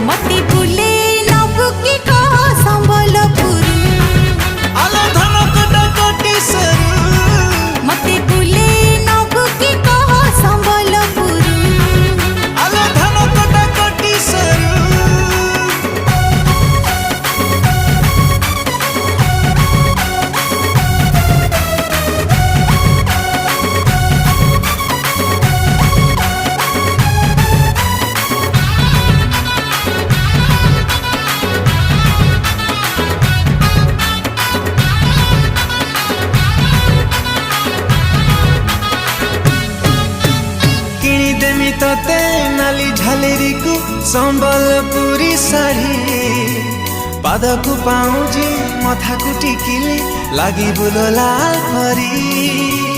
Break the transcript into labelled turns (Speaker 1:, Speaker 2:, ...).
Speaker 1: मती बुले नबु की कह संबलपुर
Speaker 2: आलो धन कटा कटी सरू
Speaker 1: मती बुले नबु की कह संबलपुर
Speaker 2: आलो धन कटा कटी सरू किनिदेमी तते नाली झालेरी को संबलपुरी साड़ी पादकु पाउजी मथाकु टिकिली लागि बुलो लाल परी।